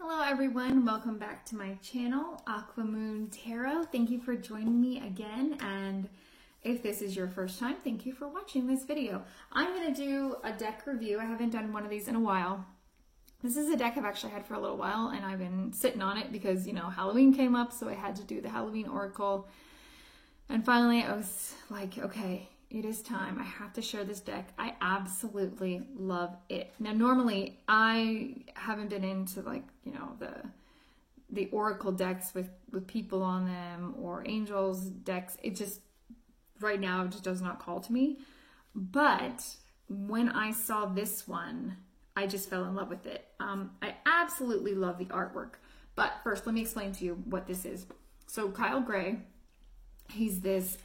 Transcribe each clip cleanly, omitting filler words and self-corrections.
Hello everyone, welcome back to my channel, Aquamoon Tarot. Thank you for joining me again, and if this is your first time, thank you for watching this video. I'm going to do a deck review. I haven't done one of these in a while. This is a deck I've actually had for a little while, and I've been sitting on it because, you know, Halloween came up, so I had to do the Halloween Oracle. And finally I was like, okay, it is time. I have to share this deck. I absolutely love it. Now, normally I haven't been into, like, you know, the Oracle decks with people on them or angels decks. It just, right now, it just does not call to me. But when I saw this one, I just fell in love with it. I absolutely love the artwork. But first, let me explain to you what this is. So Kyle Gray, he's this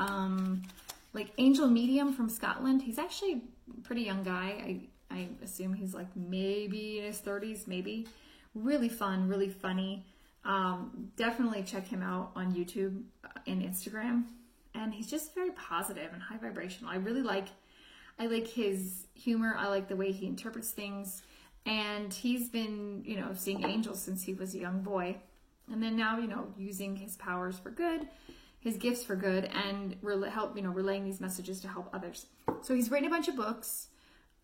like angel medium from Scotland. He's actually a pretty young guy. I assume he's like maybe in his 30s, maybe. Really fun, really funny. Definitely check him out on YouTube and Instagram. And he's just very positive and high vibrational. I like his humor. I like the way he interprets things. And he's been, you know, seeing angels since he was a young boy. And then now, you know, using his powers for good, his gifts for good, and relaying these messages to help others. So he's written a bunch of books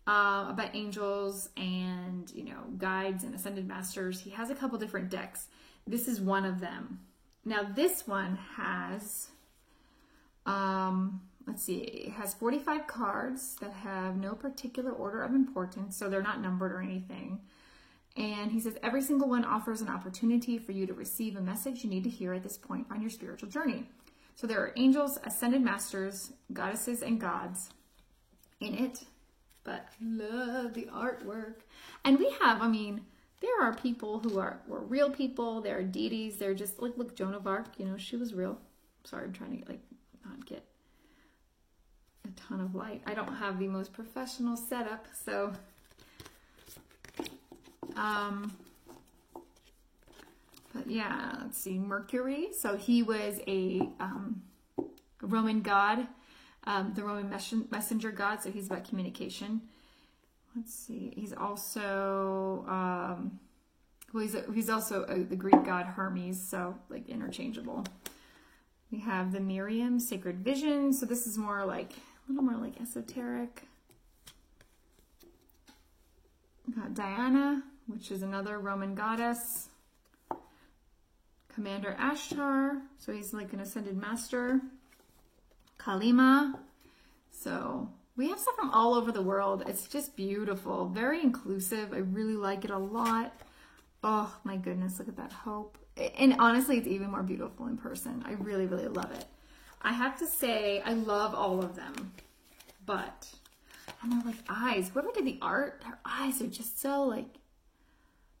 about angels and, you know, guides and ascended masters. He has a couple different decks. This is one of them. Now this one has, let's see, it has 45 cards that have no particular order of importance, so they're not numbered or anything. And he says, every single one offers an opportunity for you to receive a message you need to hear at this point on your spiritual journey. So there are angels, ascended masters, goddesses, and gods in it. But I love the artwork. And we have, I mean, there are people who were real people. There are deities. They're just, like, look, Joan of Arc, you know, she was real. Sorry, I'm trying to, like, not get a ton of light. I don't have the most professional setup, so... But yeah, let's see, Mercury. So he was a Roman god, the Roman messenger god. So he's about communication. Let's see. He's also, he's also the Greek god Hermes. So like interchangeable. We have the Miriam, sacred vision. So this is more like, a little more like esoteric. We got Diana, which is another Roman goddess. Commander Ashtar, so he's like an ascended master. Kalima, so we have stuff from all over the world. It's just beautiful, very inclusive. I really like it a lot. Oh my goodness, look at that hope. And honestly, it's even more beautiful in person. I really, really love it. I have to say, I love all of them, but, and they're like eyes. Whoever did the art, their eyes are just so like,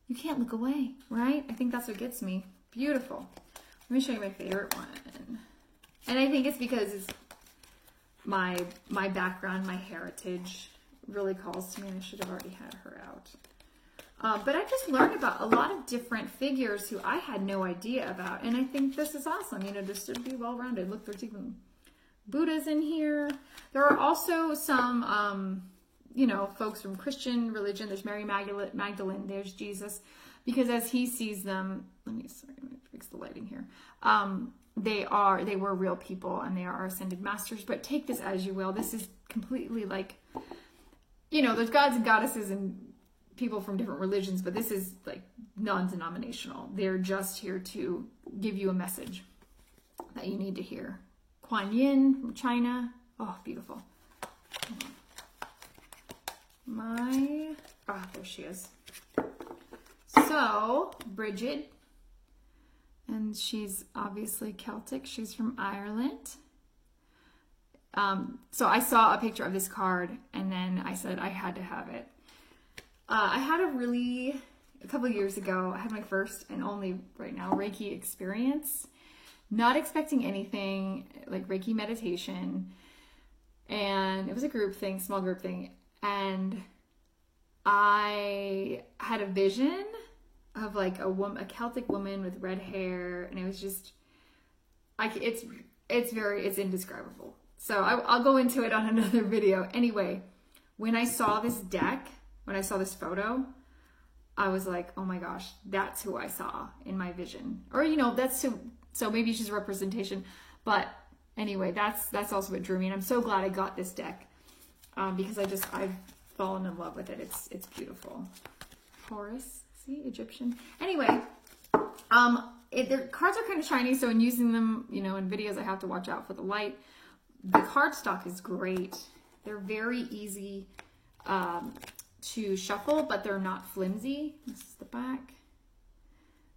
you can't look away, right? I think that's what gets me. Beautiful. Let me show you my favorite one. And I think it's because it's my background, my heritage really calls to me, and I should have already had her out. But I just learned about a lot of different figures who I had no idea about. And I think this is awesome, you know, just to be well-rounded. Look, there's even Buddhas in here. There are also some, you know, folks from Christian religion. There's Mary Magdalene. There's Jesus. Because as he sees them, let me fix the lighting here. They were real people, and they are ascended masters. But take this as you will. This is completely like, you know, there's gods and goddesses and people from different religions, but this is like non-denominational. They're just here to give you a message that you need to hear. Kuan Yin from China. Oh, beautiful. There she is. So, Bridget, and she's obviously Celtic. She's from Ireland. So I saw a picture of this card, and then I said I had to have it. I had a couple of years ago, I had my first and only right now Reiki experience. Not expecting anything, like Reiki meditation. And it was a group thing, small group thing. And I had a vision of like a Celtic woman with red hair, and it was just, it's indescribable. So I'll go into it on another video. Anyway, when I saw this deck, when I saw this photo, I was like, oh my gosh, that's who I saw in my vision. Or, that's who, so maybe it's just representation. But anyway, that's also what drew me. And I'm so glad I got this deck because I've fallen in love with it. It's beautiful. Horus, see, Egyptian. Anyway, their cards are kind of shiny, so in using them, in videos, I have to watch out for the light. The cardstock is great. They're very easy to shuffle, but they're not flimsy. This is the back.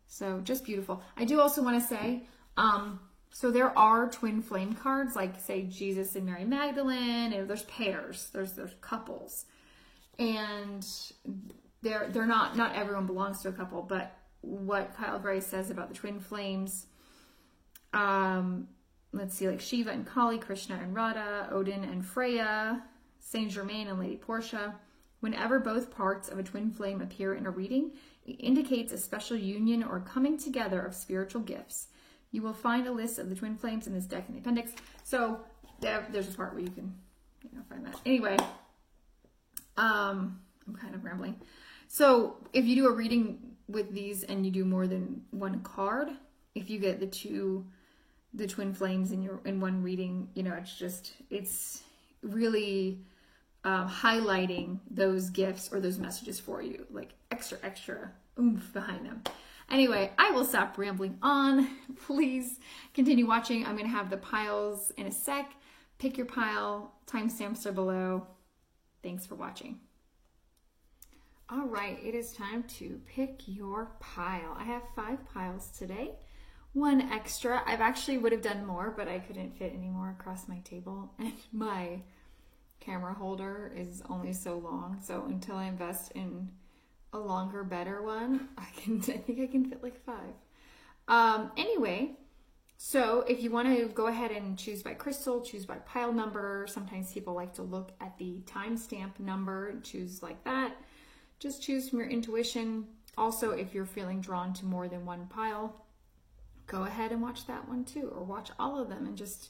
So just beautiful. I do also want to say, so there are twin flame cards, like say Jesus and Mary Magdalene, and there's pairs, there's couples. And they're not everyone belongs to a couple, but what Kyle Gray says about the twin flames, let's see, like Shiva and Kali, Krishna and Radha, Odin and Freya, Saint Germain and Lady Portia. Whenever both parts of a twin flame appear in a reading, it indicates a special union or coming together of spiritual gifts. You will find a list of the twin flames in this deck in the appendix. So there's a part where you can find that. Anyway, I'm kind of rambling. So if you do a reading with these and you do more than one card, if you get the twin flames in one reading, it's really highlighting those gifts or those messages for you, like extra oomph behind them. Anyway, I will stop rambling on. Please continue watching. I'm going to have the piles in a sec. Pick your pile. Timestamps are below. Thanks for watching. All right, it is time to pick your pile. I have 5 piles today. 1 extra. I've actually would have done more, but I couldn't fit any more across my table. And my camera holder is only so long. So until I invest in a longer, better one, I think I can fit like 5. Anyway, so if you want to go ahead and choose by crystal, choose by pile number. Sometimes people like to look at the timestamp number and choose like that. Just choose from your intuition. Also, if you're feeling drawn to more than one pile, go ahead and watch that one too, or watch all of them and just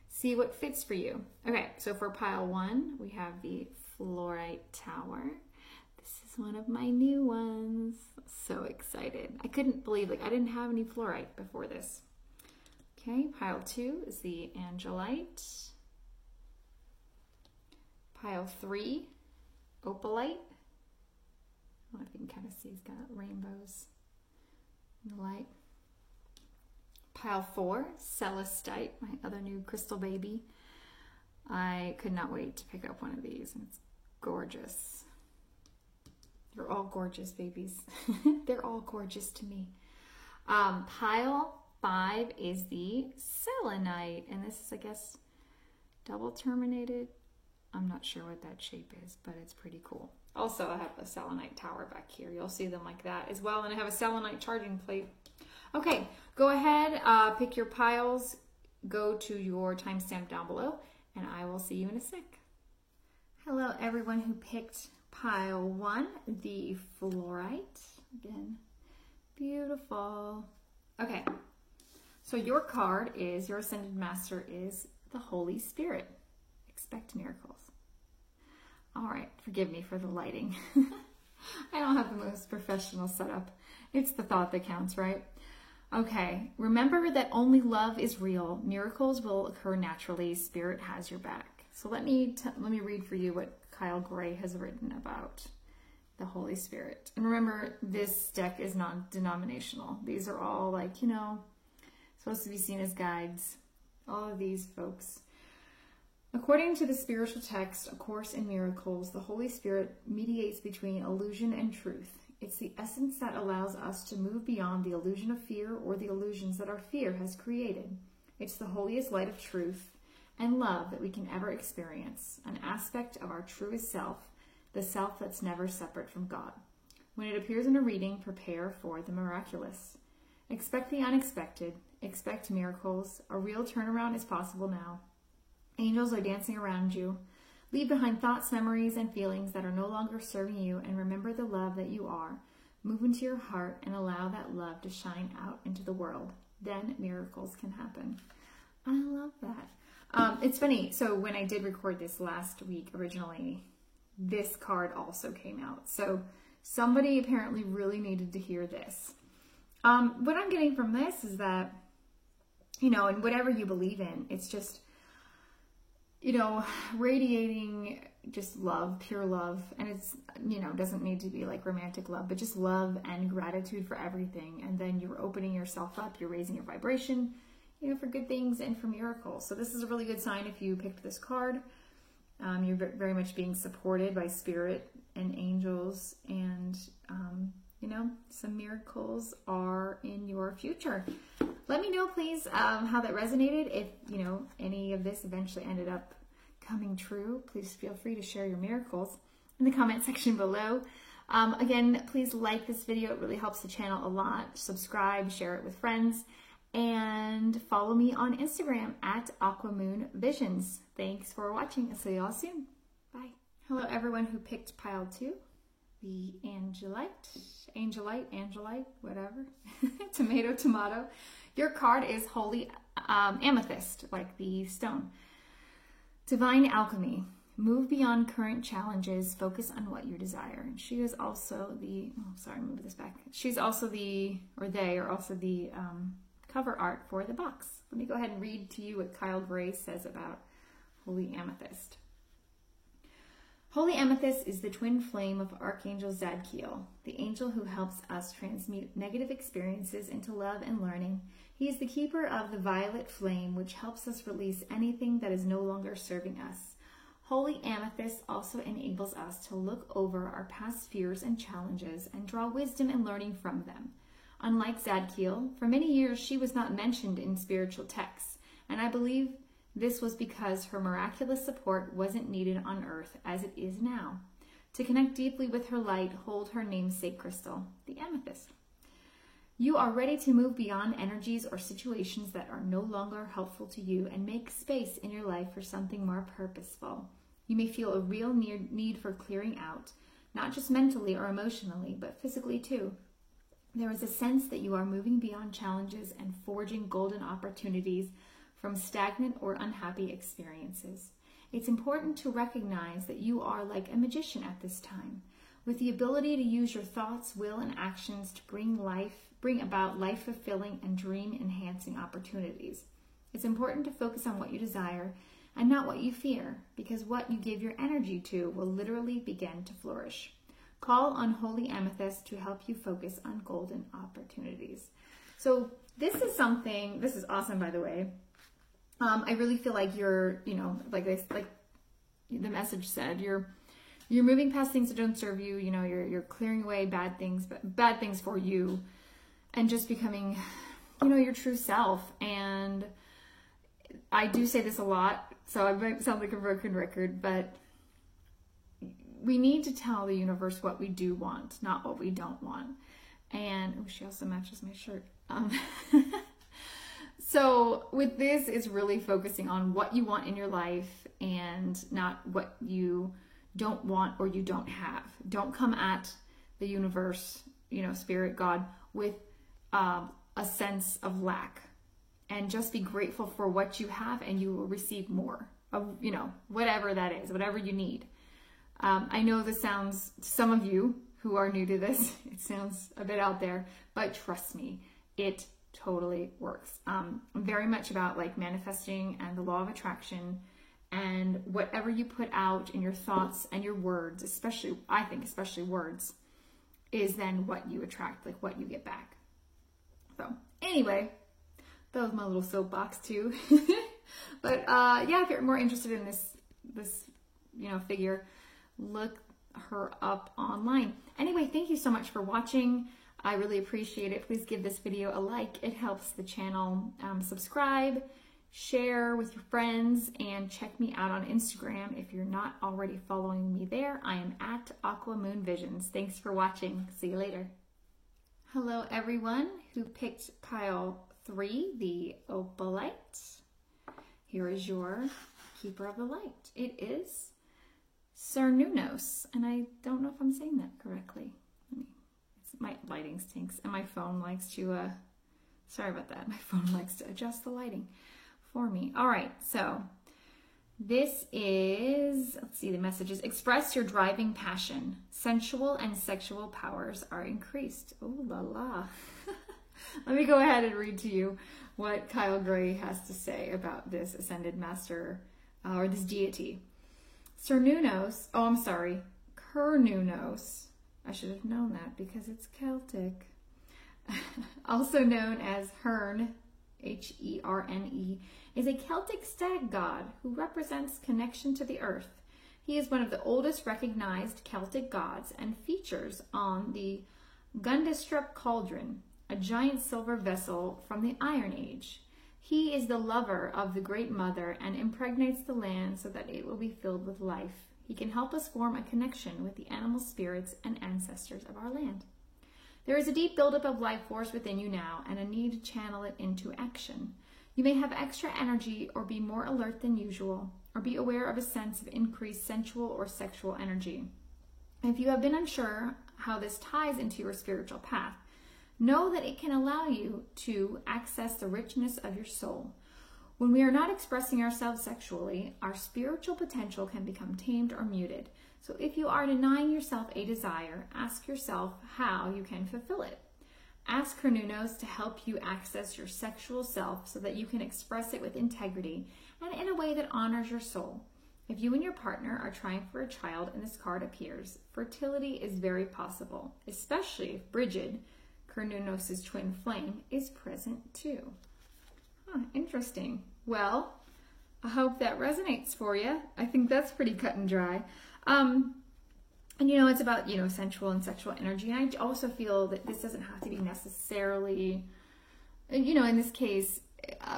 see what fits for you. Okay, so for pile 1, we have the Fluorite Tower. This is one of my new ones. So excited. I couldn't believe, I didn't have any fluorite before this. Okay, pile 2 is the Angelite. Pile 3, Opalite. I don't know if you can kind of see, it's got rainbows in the light. Pile 4, Celestite, my other new crystal baby. I could not wait to pick up one of these, and it's gorgeous. They're all gorgeous babies. They're all gorgeous to me. Pile 5 is the Selenite, and this is, I guess, double terminated. I'm not sure what that shape is, but it's pretty cool. Also, I have a selenite tower back here. You'll see them like that as well. And I have a selenite charging plate. Okay, go ahead, pick your piles, go to your timestamp down below, and I will see you in a sec. Hello, everyone who picked pile 1, the Fluorite. Again, beautiful. Okay, so your card is, your Ascended Master is the Holy Spirit. Expect miracles. All right, forgive me for the lighting. I don't have the most professional setup. It's the thought that counts, right? Okay, remember that only love is real. Miracles will occur naturally. Spirit has your back. So let me read for you what Kyle Gray has written about the Holy Spirit. And remember, this deck is non-denominational. These are all supposed to be seen as guides. All of these folks. According to the spiritual text, A Course in Miracles, the Holy Spirit mediates between illusion and truth. It's the essence that allows us to move beyond the illusion of fear or the illusions that our fear has created. It's the holiest light of truth and love that we can ever experience, an aspect of our truest self, the self that's never separate from God. When it appears in a reading, prepare for the miraculous. Expect the unexpected. Expect miracles. A real turnaround is possible now. Angels are dancing around you. Leave behind thoughts, memories, and feelings that are no longer serving you, and remember the love that you are. Move into your heart and allow that love to shine out into the world. Then miracles can happen. I love that. It's funny. So when I did record this last week, originally, this card also came out. So Somebody apparently really needed to hear this. What I'm getting from this is that, you know, and whatever you believe in, it's just, you know, radiating just love, pure love. And it's, you know, doesn't need to be like romantic love, but just love and gratitude for everything. And then you're opening yourself up, you're raising your vibration, you know, for good things and for miracles. So this is a really good sign if you picked this card. You're very much being supported by spirit and angels, and, you know, some miracles are in your future. Let me know, please, how that resonated. If, you know, any of this eventually ended up coming true, please feel free to share your miracles in the comment section below. Again, please like this video. It really helps the channel a lot. Subscribe, share it with friends, and follow me on Instagram at AquaMoonVisions. Thanks for watching. I'll see you all soon. Bye. Hello, everyone who picked pile 2, the Angelite, whatever, tomato. Your card is Holy Amethyst, like the stone. Divine Alchemy. Move beyond current challenges. Focus on what you desire. And she is also the, oh, sorry, move this back. She's also the, or they are also the cover art for the box. Let me go ahead and read to you what Kyle Gray says about Holy Amethyst. Holy Amethyst is the twin flame of Archangel Zadkiel, the angel who helps us transmute negative experiences into love and learning. He is the keeper of the violet flame, which helps us release anything that is no longer serving us. Holy Amethyst also enables us to look over our past fears and challenges and draw wisdom and learning from them. Unlike Zadkiel, for many years she was not mentioned in spiritual texts, and I believe this was because her miraculous support wasn't needed on Earth as it is now. To connect deeply with her light, hold her namesake crystal, the amethyst. You are ready to move beyond energies or situations that are no longer helpful to you and make space in your life for something more purposeful. You may feel a real need for clearing out, not just mentally or emotionally, but physically too. There is a sense that you are moving beyond challenges and forging golden opportunities from stagnant or unhappy experiences. It's important to recognize that you are like a magician at this time, with the ability to use your thoughts, will, and actions to bring about life-fulfilling and dream-enhancing opportunities. It's important to focus on what you desire and not what you fear, because what you give your energy to will literally begin to flourish. Call on Holy Amethyst to help you focus on golden opportunities. So this is something, this is awesome, by the way. I really feel like you're, you know, like the message said, you're moving past things that don't serve you. You know, you're clearing away bad things for you, and just becoming, you know, your true self. And I do say this a lot, so I might sound like a broken record, but we need to tell the universe what we do want, not what we don't want. And oh, she also matches my shirt. So with this, it's really focusing on what you want in your life and not what you don't want or you don't have. Don't come at the universe, you know, spirit, God, with a sense of lack, and just be grateful for what you have, and you will receive more of, you know, whatever that is, whatever you need. I know this sounds, some of you who are new to this, it sounds a bit out there, but trust me, it totally works. I'm very much about like manifesting and the law of attraction, and whatever you put out in your thoughts and your words, especially, I think, especially words, is then what you attract, like what you get back. So anyway, that was my little soapbox too. But yeah, if you're more interested in this, you know, figure, look her up online. Anyway, thank you so much for watching. I really appreciate it. Please give this video a like. It helps the channel. Subscribe, share with your friends, and check me out on Instagram if you're not already following me there. I am at AquaMoonVisions. Thanks for watching. See you later. Hello, everyone who picked pile 3, the Opalite. Here is your Keeper of the Light. It is Cernunnos, and I don't know if I'm saying that correctly. My lighting stinks, and my phone likes to, sorry about that, my phone likes to adjust the lighting for me. All right, so This is, let's see the messages. Express your driving passion. Sensual and sexual powers are increased. Ooh la la. Let me go ahead and read to you what Kyle Gray has to say about this ascended master, or this deity. Cernunnos, Cernunnos. I should have known that because it's Celtic. Also known as Herne, Herne, is a Celtic stag god who represents connection to the earth. He is one of the oldest recognized Celtic gods and features on the Gundestrup cauldron, a giant silver vessel from the Iron Age. He is the lover of the Great Mother and impregnates the land so that it will be filled with life. He can help us form a connection with the animal spirits and ancestors of our land. There is a deep buildup of life force within you now and a need to channel it into action. You may have extra energy or be more alert than usual, or be aware of a sense of increased sensual or sexual energy. If you have been unsure how this ties into your spiritual path, know that it can allow you to access the richness of your soul. When we are not expressing ourselves sexually, our spiritual potential can become tamed or muted. So if you are denying yourself a desire, ask yourself how you can fulfill it. Ask Cernunnos to help you access your sexual self so that you can express it with integrity and in a way that honors your soul. If you and your partner are trying for a child and this card appears, fertility is very possible, especially if Brigid, Cernunnos' twin flame, is present too. Interesting. Well, I hope that resonates for you. I think that's pretty cut and dry. And it's about, sensual and sexual energy. And I also feel that this doesn't have to be necessarily, in this case,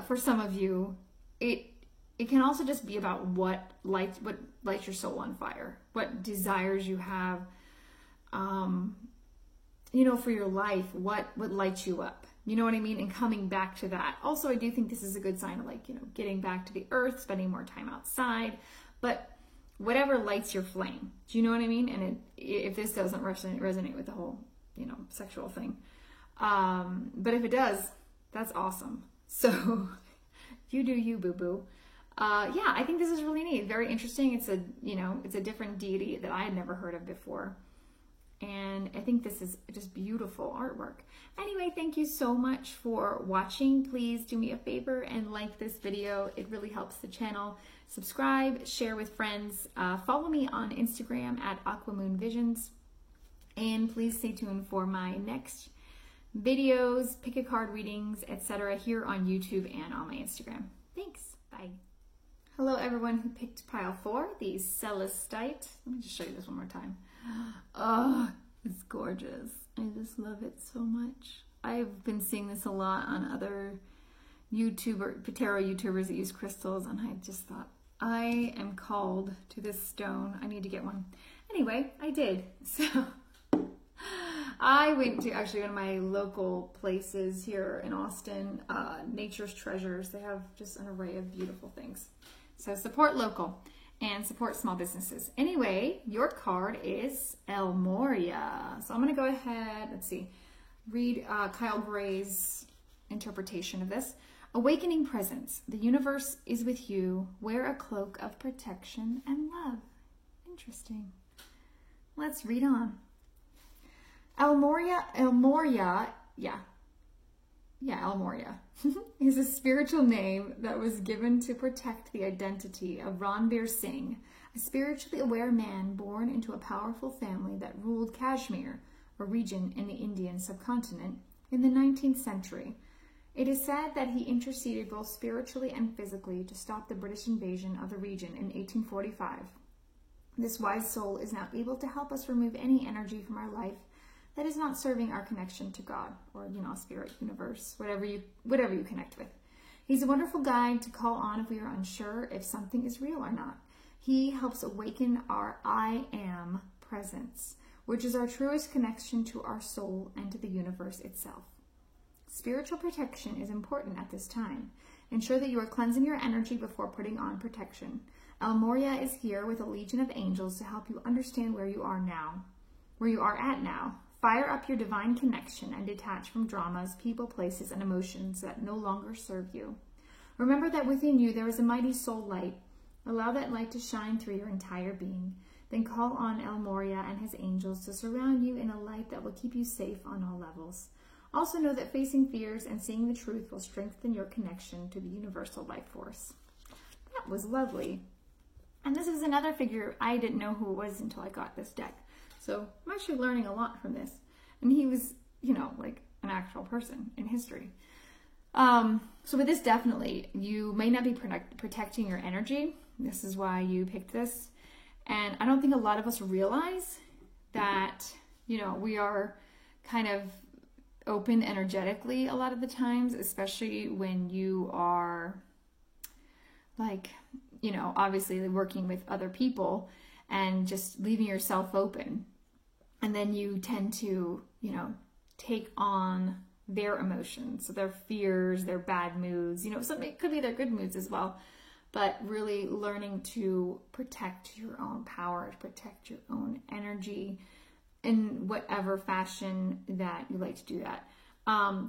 for some of you, it can also just be about what lights your soul on fire, what desires you have, for your life, what lights you up. You know what I mean? And coming back to that. Also, I do think this is a good sign of getting back to the earth, spending more time outside, but whatever lights your flame. Do you know what I mean? And if this doesn't resonate with the whole, sexual thing. But if it does, that's awesome. So you do you, boo-boo. Yeah, I think this is really neat. Very interesting. It's a different deity that I had never heard of before. And I think this is just beautiful artwork. Anyway, thank you so much for watching. Please do me a favor and like this video. It really helps the channel. Subscribe, share with friends. Follow me on Instagram at AquaMoonVisions. And please stay tuned for my next videos, pick a card readings, etc. here on YouTube and on my Instagram. Thanks. Bye. Hello, everyone who picked pile 4, the Celestite. Let me just show you this one more time. Oh, it's gorgeous. I just love it so much. I've been seeing this a lot on other tarot YouTubers that use crystals, and I just thought, I am called to this stone. I need to get one. Anyway, I did. So I went to actually one of my local places here in Austin, Nature's Treasures. They have just an array of beautiful things. So support local and support small businesses. Anyway, your card is El Moria. So I'm going to go ahead, read Kyle Gray's interpretation of this. Awakening presence. The universe is with you. Wear a cloak of protection and love. Interesting. Let's read on. El Moria is a spiritual name that was given to protect the identity of Ranbir Singh, a spiritually aware man born into a powerful family that ruled Kashmir, a region in the Indian subcontinent, in the 19th century. It is said that he interceded both spiritually and physically to stop the British invasion of the region in 1845. This wise soul is now able to help us remove any energy from our life that is not serving our connection to God, or spirit, universe, whatever you connect with. He's a wonderful guide to call on if we are unsure if something is real or not. He helps awaken our I am presence, which is our truest connection to our soul and to the universe itself. Spiritual protection is important at this time. Ensure that you are cleansing your energy before putting on protection. El Moria is here with a legion of angels to help you understand where you are at now. Fire up your divine connection and detach from dramas, people, places, and emotions that no longer serve you. Remember that within you there is a mighty soul light, Allow that light to shine through your entire being. Then call on El Moria and his angels to surround you in a light that will keep you safe on all levels. Also know that facing fears and seeing the truth will strengthen your connection to the universal life force. That was lovely. And this is another figure I didn't know who it was until I got this deck. So I'm actually learning a lot from this. And he was, you know, like an actual person in history. So with this, definitely, you may not be protecting your energy. This is why you picked this. And I don't think a lot of us realize that, you know, we are kind of open energetically a lot of the times, especially when you are like, you know, obviously working with other people and just leaving yourself open. And then you tend to, you know, take on their emotions, so their fears, their bad moods, you know, something, it could be their good moods as well, but really learning to protect your own power, to protect your own energy in whatever fashion that you like to do that.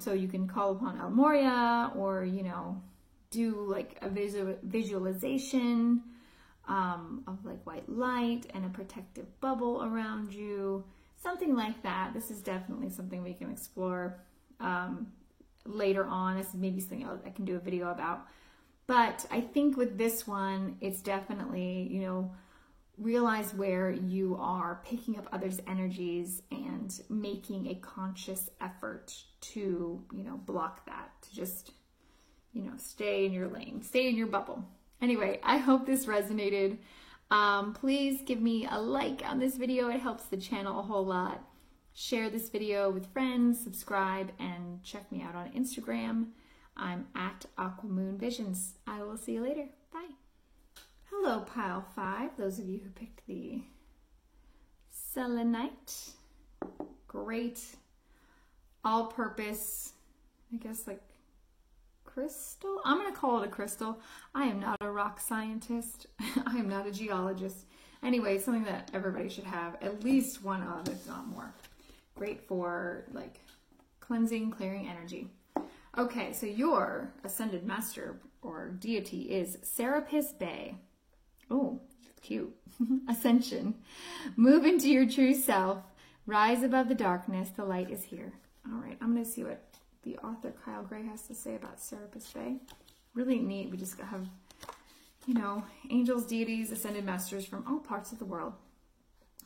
So you can call upon El Moria, or, you know, do like a visualization of like white light and a protective bubble around you, something like that. This is definitely something we can explore later on. This is maybe something else I can do a video about. But I think with this one, it's definitely, you know, realize where you are picking up others' energies and making a conscious effort to, you know, block that, to just, you know, stay in your lane, stay in your bubble. Anyway, I hope this resonated. Please give me a like on this video. It helps the channel a whole lot. Share this video with friends, subscribe, and check me out on Instagram. I'm at Aquamoon Visions. I will see you later. Bye. Hello, Pile 5. Those of you who picked the selenite. Great all-purpose, I guess, like crystal? I'm going to call it a crystal. I am not a rock scientist. I am not a geologist. Anyway, something that everybody should have at least one of, if not more. Great for like cleansing, clearing energy. Okay, so your ascended master or deity is Serapis Bey. Oh, cute. Ascension. Move into your true self. Rise above the darkness. The light is here. All right, I'm going to see what the author Kyle Gray has to say about Serapis Bey. Really neat. We just have, you know, angels, deities, ascended masters from all parts of the world.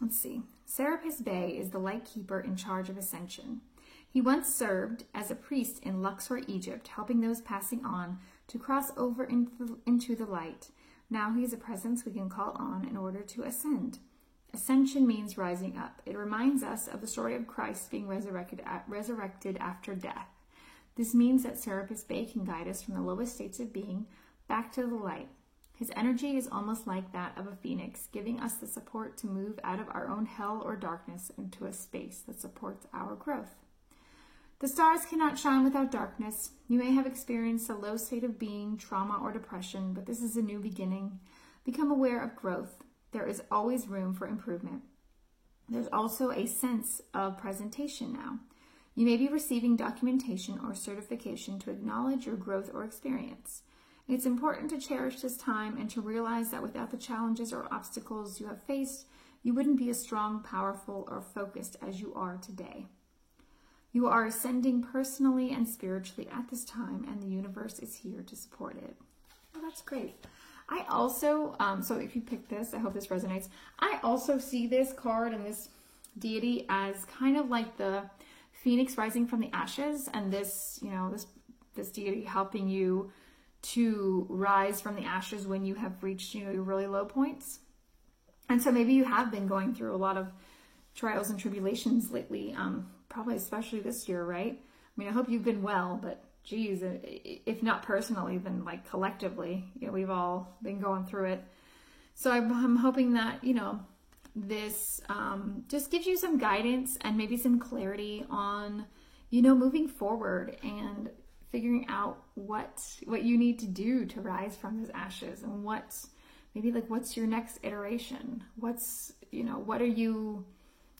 Let's see. Serapis Bey is the light keeper in charge of ascension. He once served as a priest in Luxor, Egypt, helping those passing on to cross over into the light. Now he is a presence we can call on in order to ascend. Ascension means rising up. It reminds us of the story of Christ being resurrected after death. This means that Serapis Bey can guide us from the lowest states of being back to the light. His energy is almost like that of a phoenix, giving us the support to move out of our own hell or darkness into a space that supports our growth. The stars cannot shine without darkness. You may have experienced a low state of being, trauma, or depression, but this is a new beginning. Become aware of growth. There is always room for improvement. There's also a sense of presentation now. You may be receiving documentation or certification to acknowledge your growth or experience. It's important to cherish this time and to realize that without the challenges or obstacles you have faced, you wouldn't be as strong, powerful, or focused as you are today. You are ascending personally and spiritually at this time, and the universe is here to support it. Well, that's great. I also, so if you pick this, I hope this resonates. I also see this card and this deity as kind of like the phoenix rising from the ashes, and this, you know, this deity helping you to rise from the ashes when you have reached, you know, your really low points. And so maybe you have been going through a lot of trials and tribulations lately, probably especially this year, right? I mean, I hope you've been well, but geez, if not personally, then like collectively, you know, we've all been going through it. So I'm hoping that, you know, this just gives you some guidance and maybe some clarity on, you know, moving forward and figuring out what you need to do to rise from those ashes, and what's maybe like, what's your next iteration? What's, you know, what are you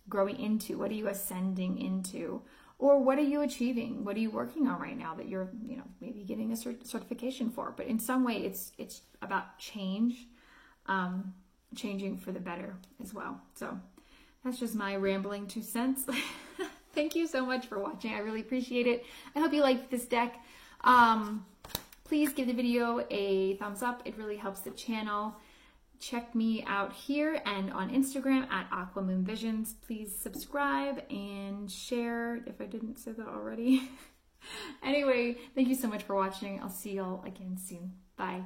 growing into? What are you ascending into? Or what are you achieving? What are you working on right now that you're, you know, maybe getting a certification for? But in some way, it's about change. changing for the better as well. So that's just my rambling 2 cents. Thank you so much for watching. I really appreciate it. I hope you liked this deck. Please give the video a thumbs up. It really helps the channel. Check me out here and on Instagram at AquaMoonVisions. Please subscribe and share if I didn't say that already. Anyway, thank you so much for watching. I'll see y'all again soon. Bye.